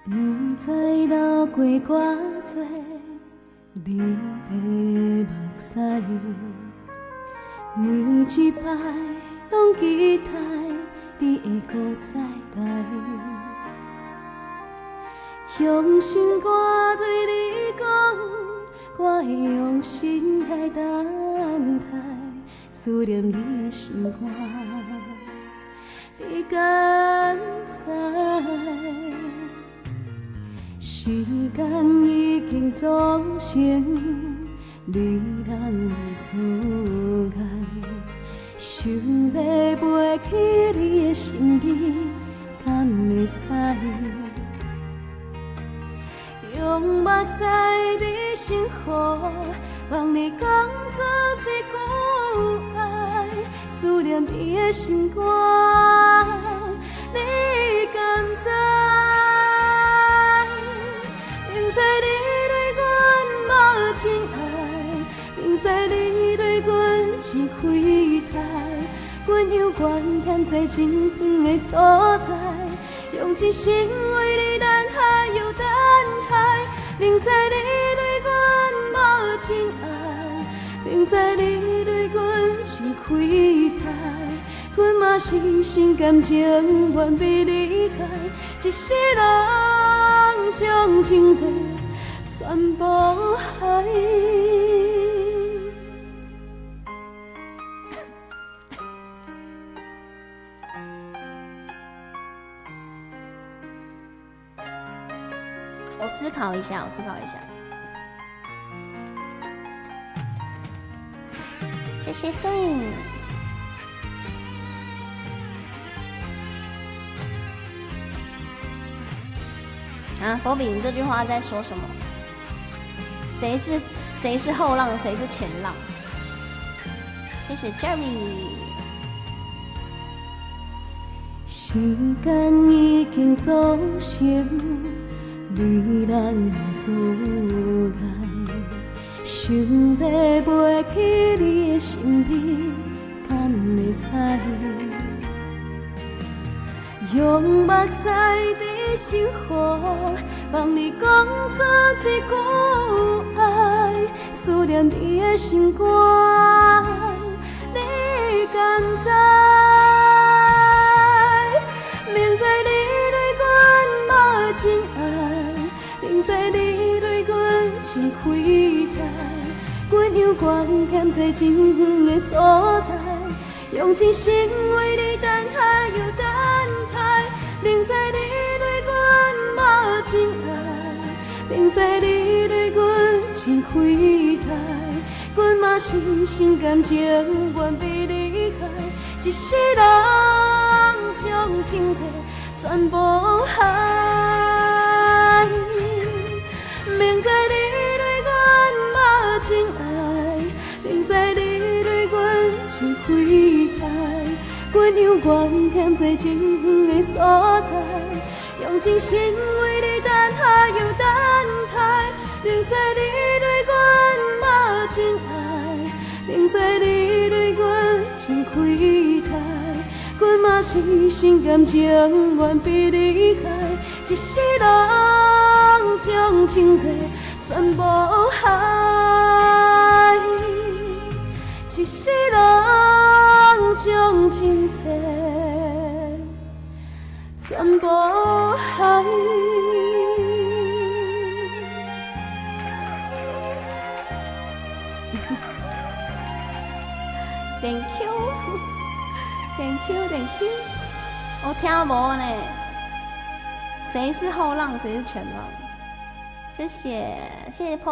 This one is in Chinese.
不知流过偌多你的目屎，每一摆拢期待你会搁再来。用心我对你讲，我会用心来等待，思念你的心肝，你敢知？时间已经造成你人的阻碍，想要飞去你的身边，敢会使？用目屎在心河，帮你讲出一句爱，思念你的心肝，你敢知？明知你对阮无情爱，明知你对阮真亏待，阮犹原踮在真远的所在，用真心为你等待又等待。明知你对阮无情爱，明知你对阮真亏待，阮嘛是心甘情愿被你害，一世人将情债全部害。我思考一下，谢谢 Sing。啊，波比，你这句话在说什么？谁是后浪，谁是前浪？谢谢 Jeremy。时间已经造成你人的阻碍，想要飞去你的身边，敢会使？用目屎在心河，帮你讲出一句爱，思念你的心肝，你敢知？明知你对阮无情爱，明知你对阮真亏待，阮犹原踮在真远的所在，用真心为你等待又等待。明知你对阮无情爱，明知你对阮真亏待，阮嘛是心甘情愿被你害，一世人将情债全部害。明知你对阮无情爱，明知你对阮真亏待，阮犹原踮在真远的所在，用真心为你等待又等待。明知你对阮无情爱，明知你对阮真亏待，阮嘛是心甘情愿被你害，一世人将情债全部害，一世人将情债全部害。Thank you， 我听无呢。谁是后浪，谁是前浪？谢谢。